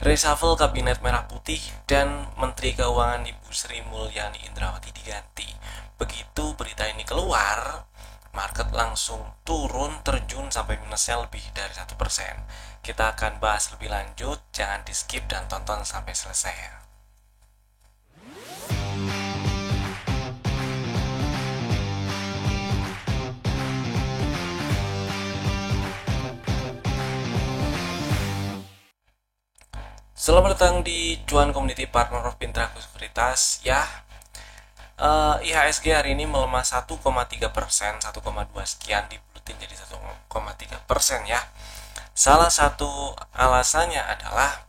Reshuffle Kabinet Merah Putih dan Menteri Keuangan Ibu Sri Mulyani Indrawati diganti. Begitu berita ini keluar, market langsung turun terjun sampai minusnya lebih dari 1%. Kita akan bahas lebih lanjut, jangan di skip dan tonton sampai selesai. Selamat datang di Cuan Community Partner of Pintraku Sekuritas. Ya, IHSG hari ini melemah 1,3%, 1,2 sekian dibulutin jadi 1,3% ya. Salah satu alasannya adalah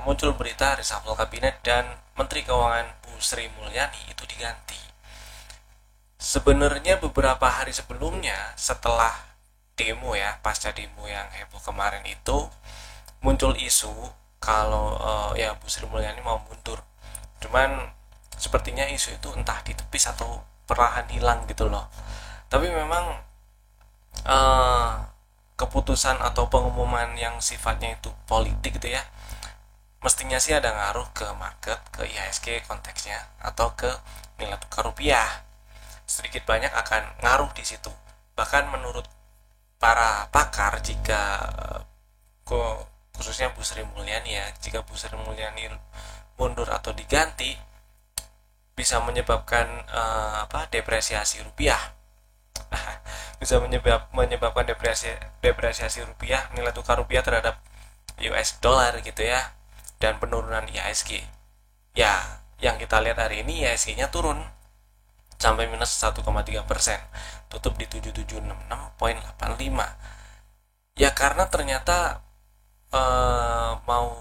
muncul berita reshuffle kabinet dan Menteri Keuangan Bu Sri Mulyani itu diganti. Sebenarnya beberapa hari sebelumnya setelah demo ya, pasca demo yang heboh kemarin itu muncul isu kalau ya Bu Sri Mulyani mau mundur. Cuman sepertinya isu itu entah ditepis atau perlahan hilang gitu loh. Tapi memang eh, keputusan atau pengumuman yang sifatnya itu politik gitu ya, mestinya sih ada ngaruh ke market, ke IHSG konteksnya, atau ke nilai tukar rupiah. Sedikit banyak akan ngaruh di situ. Bahkan menurut para pakar, jika khususnya Bu Sri Mulyani ya, jika Bu Sri Mulyani mundur atau diganti, bisa menyebabkan depresiasi rupiah. Bisa menyebabkan depresiasi rupiah, nilai tukar rupiah terhadap US dollar gitu ya, dan penurunan IHSG. Ya, yang kita lihat hari ini IHSG-nya turun sampai minus 1,3%, tutup di 7766,85. Ya karena ternyata mau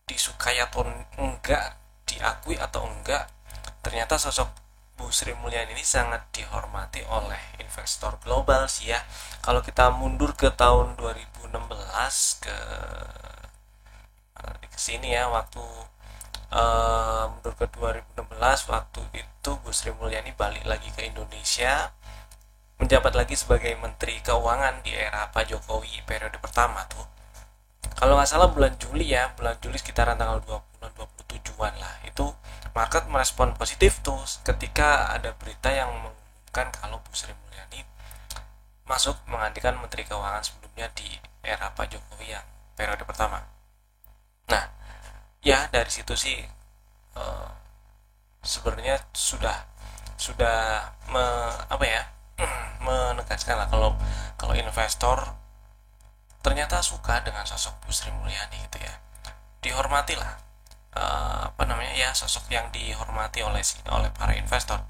disukai atau enggak, diakui atau enggak, ternyata sosok Bu Sri Mulyani ini sangat dihormati oleh investor global sih ya. Kalau kita mundur ke tahun 2016 ke sini ya, waktu mundur ke 2016, waktu itu Bu Sri Mulyani balik lagi ke Indonesia, menjabat lagi sebagai Menteri Keuangan di era Pak Jokowi periode pertama tuh. Kalau nggak salah bulan Juli ya, bulan Juli sekitaran tanggal 27-an lah, itu market merespon positif tuh ketika ada berita yang mengumumkan kalau Bu Sri Mulyani masuk menggantikan Menteri Keuangan sebelumnya di era Pak Jokowi yang periode pertama. Nah, ya dari situ sih sebenarnya sudah menegaskan lah kalau kalau investor ternyata suka dengan sosok Bu Sri Mulyani gitu ya, dihormati lah, sosok yang dihormati oleh para investor.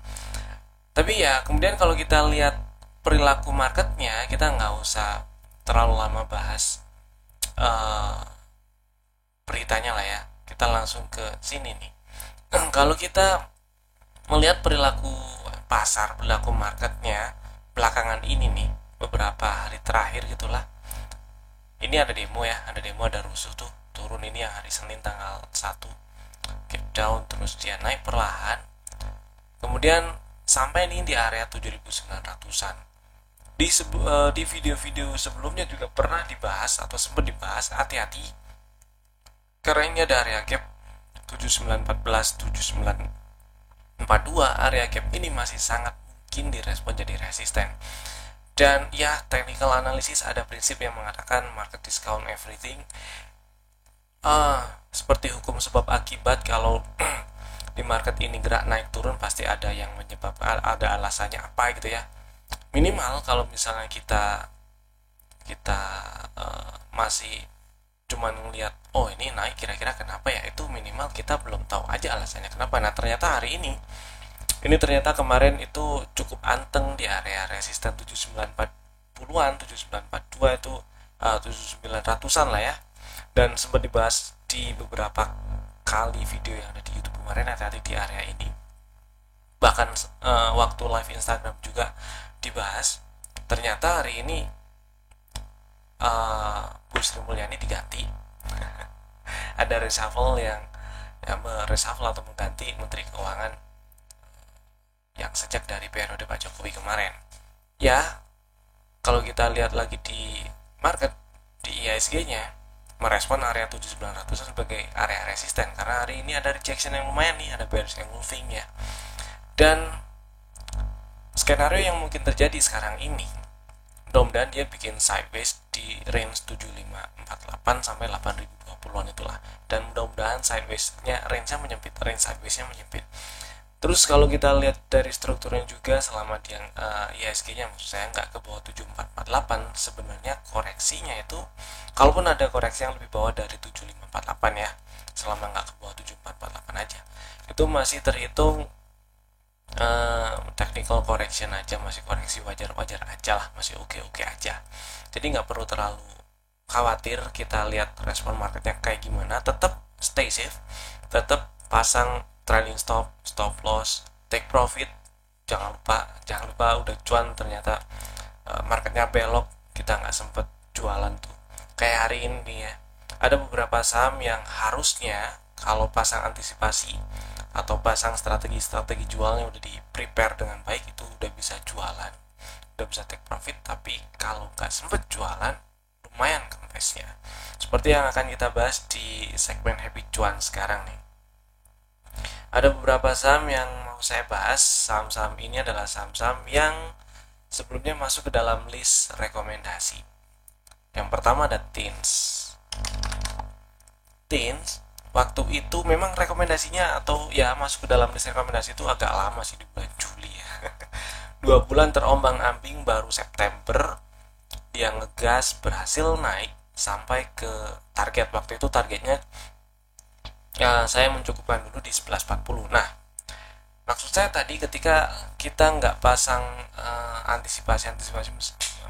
Tapi ya kemudian kalau kita lihat perilaku marketnya, kita nggak usah terlalu lama bahas beritanya lah ya, kita langsung ke sini nih. Kalau kita melihat perilaku pasar, perilaku marketnya belakangan ini nih, beberapa hari terakhir gitulah, ini ada demo ya, ada rusuh tuh, turun ini yang hari Senin tanggal 1, gap down, terus dia naik perlahan, kemudian sampai nih di area 7.900-an. Di video-video sebelumnya juga pernah dibahas atau sempat dibahas, hati-hati karena ini ada area gap 7914, 7942. Area gap ini masih sangat mungkin direspon jadi resisten. Dan ya, technical analysis ada prinsip yang mengatakan market discount everything. Seperti hukum sebab akibat, kalau di market ini gerak naik turun pasti ada yang menyebabkan, ada alasannya apa gitu ya. Minimal kalau misalnya kita masih cuman ngelihat oh ini naik kira-kira kenapa ya, itu minimal kita belum tahu aja alasannya kenapa. Nah ternyata hari ini ternyata kemarin itu cukup anteng di area resisten 7940-an, 7942 itu 7900-an lah ya. Dan sempat dibahas di beberapa kali video yang ada di YouTube kemarin, hati-hati di area ini. Bahkan waktu live Instagram juga dibahas. Ternyata hari ini Bu Sri Mulyani diganti. Ada reshuffle yang mereshuffle atau mengganti Menteri Keuangan yang sejak dari periode Pak Jokowi kemarin. Ya, kalau kita lihat lagi di market, di IHSG-nya, merespon area 7900 sebagai area resisten, karena hari ini ada rejection yang lumayan nih, ada bearish engulfing ya. Dan skenario yang mungkin terjadi sekarang ini, mudah-mudahan dia bikin sideways di range 7548 sampai 8020-an itulah, dan mudah-mudahan sideways-nya range-nya menyempit, range sideways-nya menyempit. Terus kalau kita lihat dari strukturnya juga, selama dia ISG-nya maksud saya nggak ke bawah 7448, sebenarnya koreksinya itu, kalaupun ada koreksi yang lebih bawah dari 7548 ya, selama nggak ke bawah 7448 aja, itu masih terhitung technical correction aja, masih koreksi wajar-wajar aja lah, masih oke-oke aja. Jadi nggak perlu terlalu khawatir. Kita lihat respon marketnya kayak gimana, tetap stay safe, tetap pasang trailing stop, stop loss, take profit. Jangan lupa udah cuan ternyata marketnya belok, kita nggak sempet jualan tuh. Kayak hari ini ya, ada beberapa saham yang harusnya kalau pasang antisipasi atau pasang strategi jualnya udah di prepare dengan baik, itu udah bisa jualan, udah bisa take profit. Tapi kalau nggak sempet jualan, lumayan kempesnya. Seperti yang akan kita bahas di segmen Happy Cuan sekarang nih. Ada beberapa saham yang mau saya bahas. Saham-saham ini adalah saham-saham yang sebelumnya masuk ke dalam list rekomendasi. Yang pertama ada Tins. Waktu itu memang rekomendasinya atau ya masuk ke dalam list rekomendasi itu agak lama sih, di bulan Juli ya. 2 bulan terombang-ambing, baru September dia ngegas, berhasil naik sampai ke target. Waktu itu targetnya ya saya mencukupkan dulu di 1140. Nah, maksud saya tadi ketika kita nggak pasang antisipasi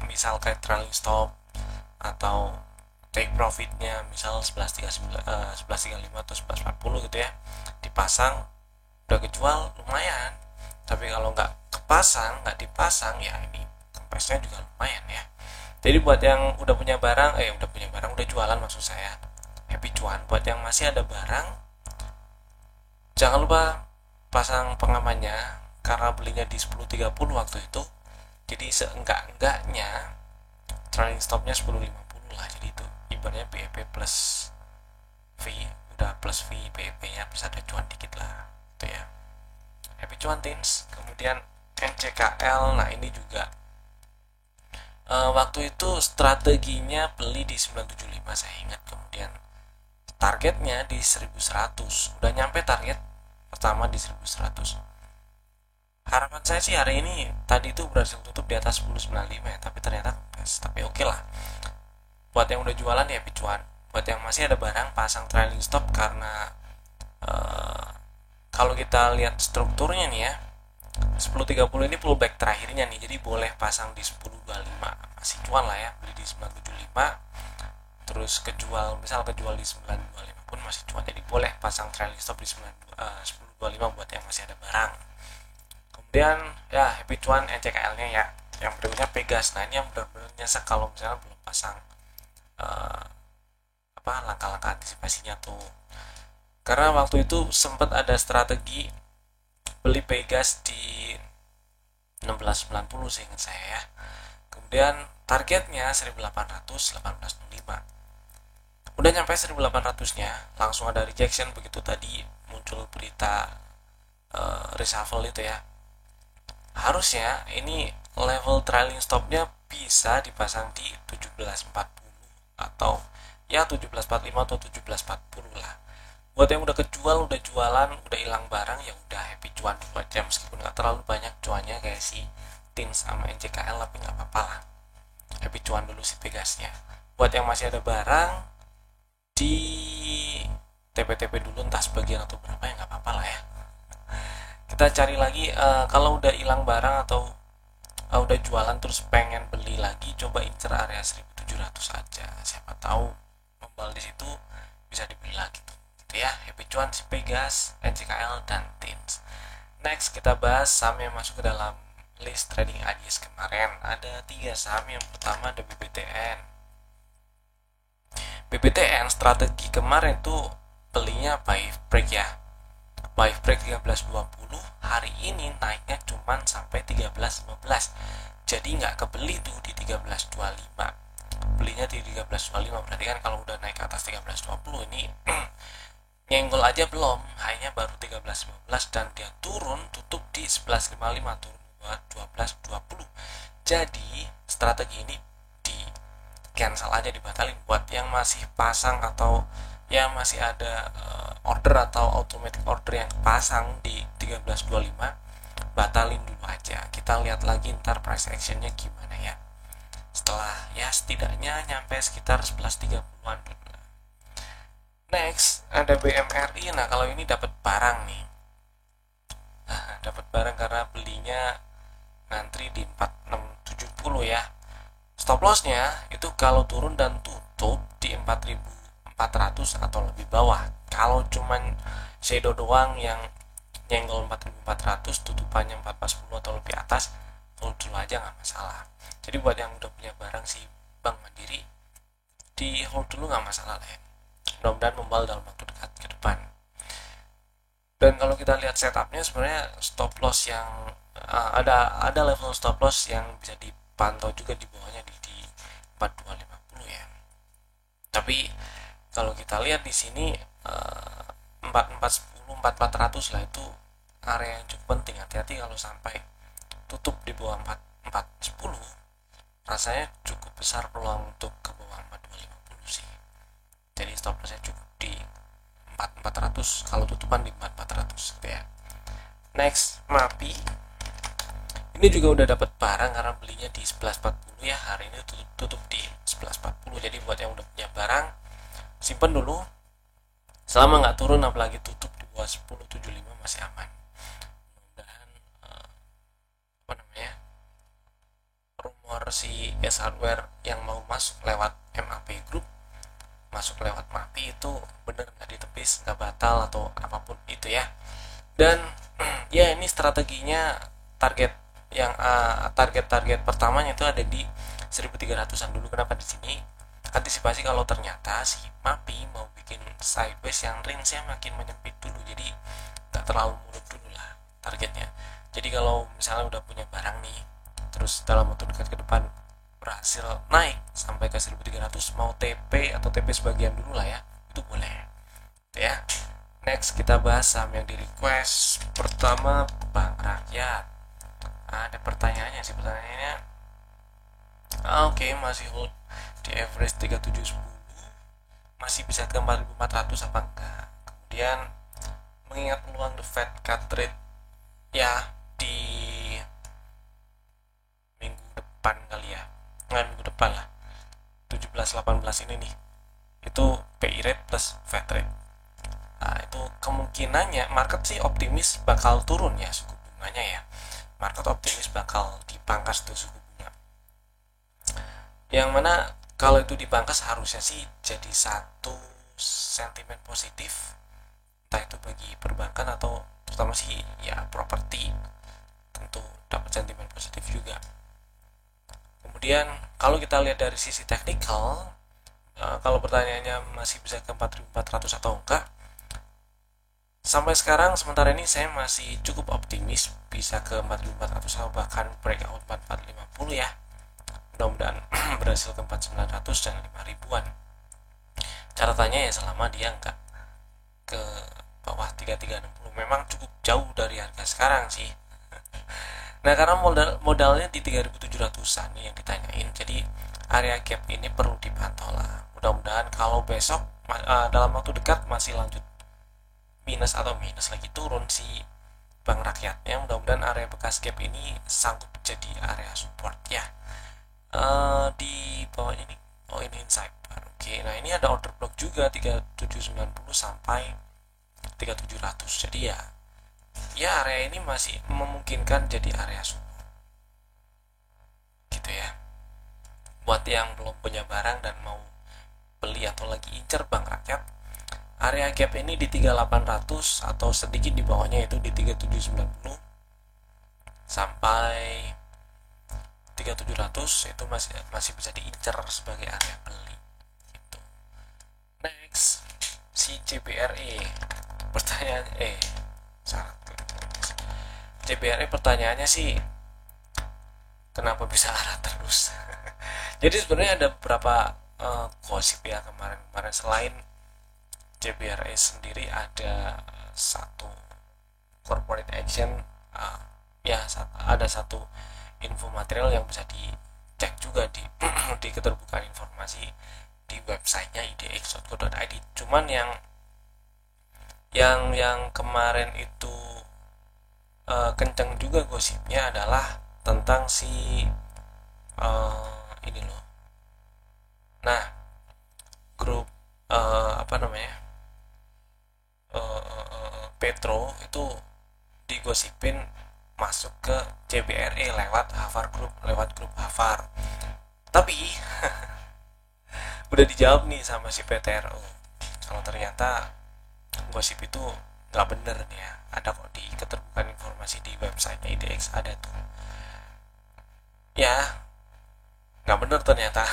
misal kayak trailing stop atau take profitnya misal 1135 atau 1140 gitu ya, dipasang udah kejual lumayan. Tapi kalau nggak dipasang ya ini kempesnya juga lumayan ya. Jadi buat yang udah punya barang, udah jualan maksud saya, happy cuan. Buat yang masih ada barang, jangan lupa pasang pengamannya, karena belinya di 10.30 waktu itu. Jadi seenggak-enggaknya trailing stopnya 10.50 lah. Jadi itu ibaratnya BEP plus fee, udah plus fee BEP-nya bisa ada cuan dikit lah itu ya. Happy cuan Tins. Kemudian NCKL, nah ini juga waktu itu strateginya beli di 975 saya ingat. Kemudian targetnya di 1100, udah nyampe target pertama di 1100. Harapan saya sih hari ini tadi itu berhasil tutup di atas 1095 ya, tapi ternyata tapi oke lah. Buat yang udah jualan ya picuan, buat yang masih ada barang pasang trailing stop, karena kalau kita lihat strukturnya nih ya, 10.30 ini pullback terakhirnya nih, jadi boleh pasang di 10.25, masih cuan lah ya. Beli di 975 terus kejual di 925 pun masih cuan, jadi boleh pasang trailing stop di 10.25 buat yang masih ada barang. Kemudian ya happy cuan NCKL nya ya. Yang berikutnya Pegas. Nah ini yang benar-benar nyesek kalau misalnya belum pasang langkah-langkah antisipasinya tuh, karena waktu itu sempat ada strategi beli Pegas di 1690 seingat saya ya. Kemudian targetnya 1800, 1805. Udah nyampe 1800 nya langsung ada rejection. Begitu tadi muncul berita reshuffle itu ya, harusnya ini level trailing stopnya bisa dipasang di 1740 atau ya 1745 atau 1740 lah. Buat yang udah kejual, udah jualan, udah hilang barang, ya udah happy cuan dulu aja, meskipun nggak terlalu banyak cuannya kayak si Tins sama NCKL, tapi nggak apa-apa lah, happy cuan dulu si Pegasnya. Buat yang masih ada barang di TP-TP dulu, entah sebagian atau berapa ya nggak apa-apa lah ya. Kita cari lagi kalau udah hilang barang atau udah jualan terus pengen beli lagi, coba incer area 1700 aja, siapa tahu membal di situ bisa dibeli lagi tuh. Ya, happy cuan si Pegas, NCKL, dan Tins. Next kita bahas saham yang masuk ke dalam list trading ideas kemarin. Ada 3 saham. Yang pertama ada BBTN. BBTN strategi kemarin tuh belinya buy break ya, buy break 13.20. Hari ini naiknya cuman sampai 13.15, jadi nggak kebeli tuh di 13.25. belinya di 13.25, berarti kan kalau udah naik ke atas 13.20 ini nyenggol aja belum, hanya baru 13.15 dan dia turun tutup di 11.55, turun buat 12.20. Jadi strategi ini di cancel aja, dibatalin. Buat yang masih pasang atau yang masih ada order atau automatic order yang pasang di 13.25, batalin dulu aja, kita lihat lagi ntar price actionnya gimana ya, setelah ya setidaknya nyampe sekitar 11.30an. Next ada BMRI. Nah kalau ini dapat barang nih, dapat barang karena belinya ngantri di 4670 ya. Stop lossnya itu kalau turun dan tutup di 4400 atau lebih bawah. Kalau cuman shadow doang yang nyenggol 4400, tutupannya 4410 atau lebih atas, hold dulu aja nggak masalah. Jadi buat yang udah punya barang si Bank Mandiri, di hold dulu nggak masalah lah ya. Mudah-mudahan membal dalam waktu dekat ke depan. Dan kalau kita lihat setupnya, sebenarnya stop loss yang ada level stop loss yang bisa dipantau juga di bawahnya di 4250 ya. Tapi kalau kita lihat di sini 4410 4400 lah, itu area yang cukup penting. Hati-hati kalau sampai tutup di bawah 4410, rasanya cukup besar peluang untuk ke bawah 4250 sih. Jadi stop lossnya cukup di 4400 kalau tutupan di 4400 gitu ya. Next MAPI, ini juga udah dapat barang karena belinya di 11.40 ya, hari ini tutup di 11.40. Jadi buat yang udah punya barang, simpen dulu selama nggak turun, apalagi tutup di bawah 10.75 masih aman. Mudah-mudahan rumor si S Hardware yang mau masuk lewat MAP Group, masuk lewat MAPI itu bener, nggak ditepis, nggak batal atau apapun itu ya. Dan ya ini strateginya, target yang target pertamanya itu ada di 1300-an dulu. Kenapa di sini? Antisipasi kalau ternyata si MAPI mau bikin sideways yang range-nya makin menyempit dulu, jadi nggak terlalu muluk dulu lah targetnya. Jadi kalau misalnya udah punya barang nih, terus dalam waktu dekat ke depan berhasil naik sampai ke 1300, mau TP atau TP sebagian dulu lah ya, itu boleh ya. Next kita bahas saham yang di request. Pertama Bank Rakyat. Ada pertanyaannya sih, pertanyaannya oke, masih hold di average 3710, masih bisa ke 4400 apa enggak. Kemudian mengingat peluang the Fed cut rate ya di minggu depan kali ya, nggak minggu depan lah, 17-18 ini nih, itu PI rate plus Fed rate. Nah itu kemungkinannya market sih optimis bakal turun ya suku bunganya ya, market optimis bakal dipangkas tuh suku bunga, yang mana kalau itu dipangkas harusnya sih jadi satu sentimen positif, entah itu bagi perbankan atau terutama sih ya properti, tentu dapat sentimen positif juga. Kemudian kalau kita lihat dari sisi teknikal, kalau pertanyaannya masih bisa ke 4400 atau enggak, sampai sekarang sementara ini saya masih cukup optimis bisa ke 4400 atau bahkan breakout 4450 ya. Mudah-mudahan berhasil ke 4900 dan 5000-an. Catatannya ya selama dia enggak ke bawah 3360, memang cukup jauh dari harga sekarang sih. Nah karena modalnya di 3700-an nih yang ditanyain, jadi area gap ini perlu dipantau lah. Mudah-mudahan kalau besok dalam waktu dekat masih lanjut minus atau minus lagi turun si Bank Rakyatnya, mudah-mudahan area bekas gap ini sanggup jadi area support ya. Di bawah ini, oh ini inside bar. Oke, nah ini ada order block juga 3790 sampai 3700. Jadi ya area ini masih memungkinkan jadi area support gitu ya. Buat yang belum punya barang dan mau beli atau lagi incer Bank Rakyat, area gap ini di 3800 atau sedikit di bawahnya itu di 3790 sampai 3700, itu masih bisa diincer sebagai area beli gitu. Next si CBRE, pertanyaan CBRE pertanyaannya sih kenapa bisa arah terus. Jadi sebenarnya ada beberapa gosip ya kemarin-kemarin. Selain JBRE sendiri ada satu corporate action, uh, ya ada satu info material yang bisa dicek juga di di keterbukaan informasi di websitenya idx.co.id. Cuman yang kemarin itu kenceng juga gosipnya adalah tentang si ini loh. Nah, grup apa namanya, Petro itu digosipin masuk ke JBRE lewat grup Havar. Tapi udah dijawab nih sama si PTRO kalau ternyata gosip itu nggak bener nih ya. Ada kok di keterbukaan informasi di website IDX, ada tuh. Ya, nggak bener ternyata.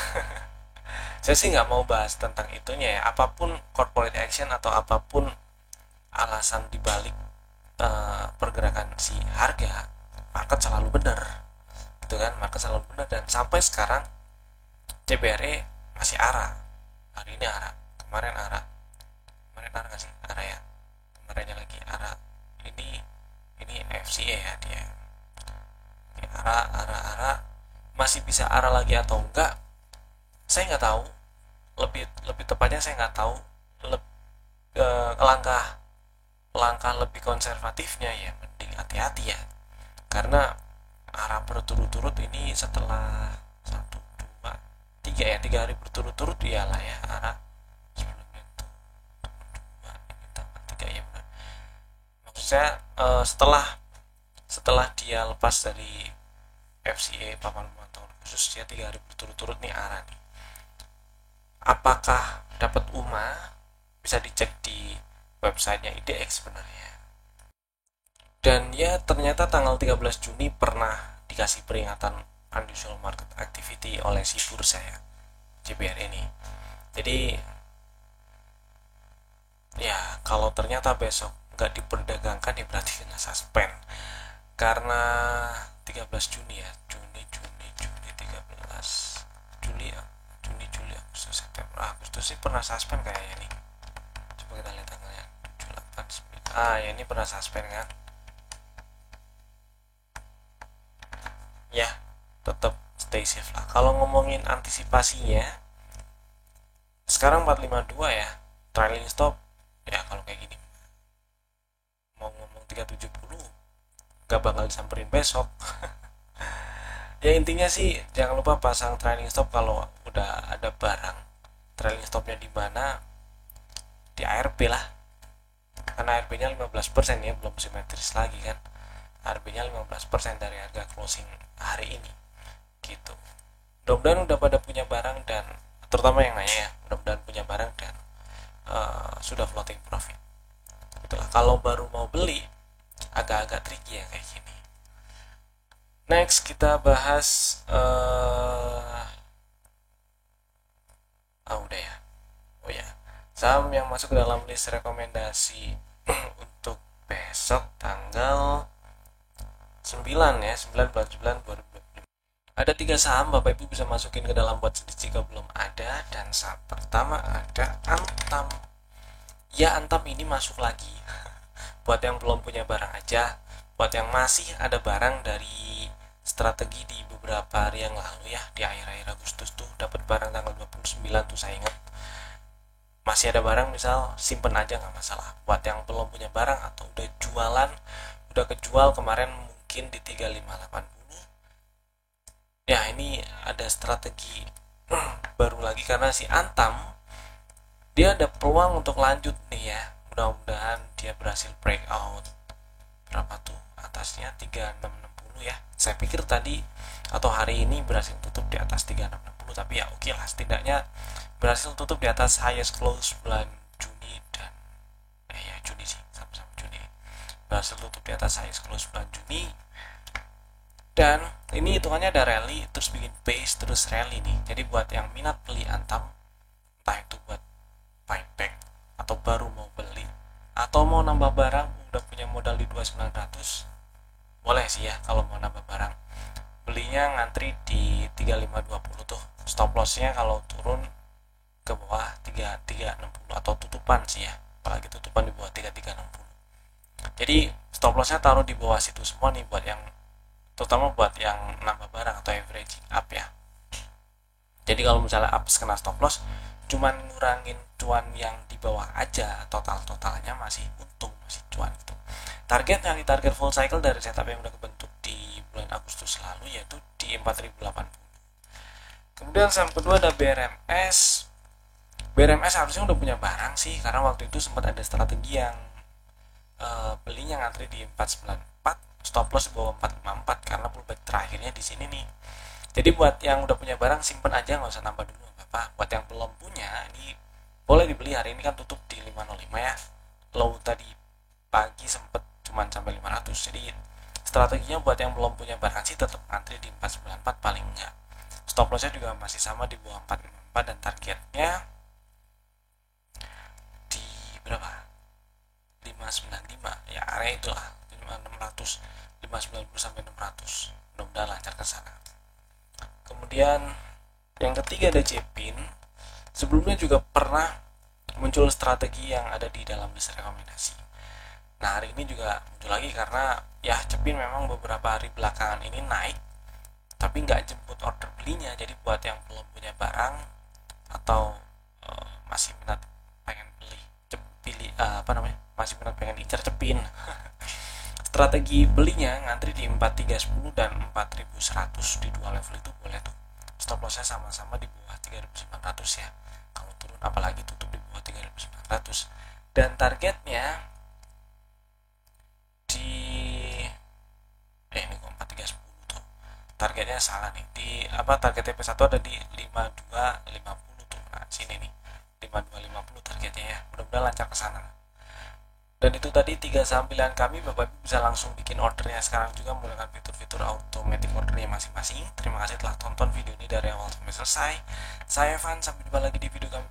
Saya sih nggak mau bahas tentang itunya ya. Apapun corporate action atau apapun alasan dibalik pergerakan si harga, market selalu benar, gitu kan? Market selalu benar, dan sampai sekarang CBRE masih arah. Hari ini arah, kemarin arah nggak sih, arah ya, kemarinnya lagi arah. Ini FCA ya dia. Arah masih bisa arah lagi atau enggak, saya nggak tahu. Lebih tepatnya saya nggak tahu. Langkah lebih konservatifnya ya mending hati-hati ya, karena arah berturut-turut ini setelah 1 2 3 berturut-turut iyalah ya arah sebelumnya itu 2 ini tambah 3 ya benar. Maksud saya setelah dia lepas dari FCA papan pemantauan khusus, dia 3 hari berturut-turut nih arah nih. Apakah dapat UMA? Bisa dicek di websitenya IDX sebenarnya. Dan ya ternyata tanggal 13 Juni pernah dikasih peringatan unusual market activity oleh si bursa ya, JBR ini. Jadi ya kalau ternyata besok nggak diperdagangkan ya berarti kena suspend. Karena 13 Juni ya, Juni 13 Juli ya, Juli Agustus September Agustus sih pernah suspend kayaknya nih. Coba kita lihat tanggalnya 7 8 9. Ya ini pernah suspend kan. Ya tetap stay safe lah. Kalau ngomongin antisipasinya, sekarang 452 ya, trailing stop ya. Kalau kayak gini mau ngomong 370 gak bakal disamperin besok. Ya intinya sih jangan lupa pasang trailing stop kalau udah ada barang. Trailing stopnya di mana? Di ARB lah, karena ARB nya 15% ya, belum simetris lagi kan. ARB nya 15% dari harga closing hari ini gitu. Mudah-mudahan udah pada punya barang, dan terutama yang nanya ya, mudah-mudahan punya barang dan sudah floating profit. Itulah, kalau baru mau beli agak-agak tricky ya kayak gini. Next kita bahas udah ya. Oh ya, saham yang masuk ke dalam list rekomendasi untuk besok tanggal 9 ya, 9 bulan 9 2025. Ada 3 saham Bapak Ibu bisa masukin ke dalam watchlist jika belum ada. Dan saham pertama ada Antam. Ya, Antam ini masuk lagi. Buat yang belum punya barang aja, buat yang masih ada barang dari strategi di beberapa hari yang lalu ya, di akhir-akhir Agustus tuh dapat barang tanggal 29 tuh saya ingat. Masih ada barang, misal simpen aja nggak masalah. Buat yang belum punya barang atau udah jualan, udah kejual kemarin mungkin di 3580, ya ini ada strategi baru lagi karena si Antam dia ada peluang untuk lanjut nih ya. Mudah-mudahan dia berhasil breakout berapa tuh atasnya, 3660 ya. Saya pikir tadi atau hari ini berhasil tutup di atas 3660, tapi ya oke lah, setidaknya berhasil tutup di atas highest close bulan Juni dan Juni sih, sama-sama Juni. Berhasil tutup di atas highest close bulan Juni. Dan ini hitungannya ada rally terus bikin base terus rally nih. Jadi buat yang minat beli Antam, entah itu buat buyback atau baru mau beli atau mau nambah barang, udah punya modal di 2900, boleh sih ya. Kalau mau nambah barang, belinya ngantri di 3520 tuh, stop lossnya kalau turun ke bawah 3360 atau tutupan sih ya, apalagi tutupan di bawah 3360. Jadi stop lossnya taruh di bawah situ semua nih, buat yang terutama buat yang nambah barang atau averaging up ya. Jadi kalau misalnya up kena stop loss, cuman ngurangin cuan yang di bawah aja, totalnya masih untung, masih cuan gitu. Target yang di target full cycle dari setup yang udah kebentuk di bulan Agustus lalu yaitu di 4080. Kemudian saham kedua ada BRMS. BRMS harusnya udah punya barang sih, karena waktu itu sempat ada strategi yang belinya ngantri di 494, stop loss di bawah 454 karena pullback terakhirnya di sini nih. Jadi buat yang udah punya barang simpen aja, nggak usah nambah dulu apa. Buat yang belum punya ini boleh dibeli, hari ini kan tutup di 505 ya. Low tadi pagi sempet cuman sampai 500. Jadi strateginya buat yang belum punya barang sih tetap ngantri di 494 paling enggak. Stop lossnya juga masih sama di bawah 454 dan targetnya di berapa? 595 ya, area itulah 600, 590 sampai 600. Mudah-mudahan lancar ke sana. Kemudian yang ketiga ada Jepin. Sebelumnya juga pernah muncul strategi yang ada di dalam list rekomendasi. Nah hari ini juga muncul lagi karena ya Jepin memang beberapa hari belakangan ini naik, tapi nggak jemput order belinya. Jadi buat yang belum punya barang atau masih minat pengen masih minat pengen incar Jepin, strategi belinya ngantri di 4310 dan 4100 di dua level itu boleh tuh. Stop lossnya sama-sama di bawah 3900 ya. Kalau turun apalagi tutup di bawah 3900. Dan targetnya di ini kok 4310 tuh. Targetnya salah nih. Di target TP1 ada di 5250 tuh. Nah, sini nih. 5250 targetnya ya. Mudah-mudahan lancar ke sana. Dan itu tadi 3 saham pilihan kami. Bapak Ibu bisa langsung bikin ordernya sekarang juga menggunakan fitur-fitur automatic ordernya masing-masing. Terima kasih telah tonton video ini dari awal sampai selesai. Saya Evan, sampai jumpa lagi di video kami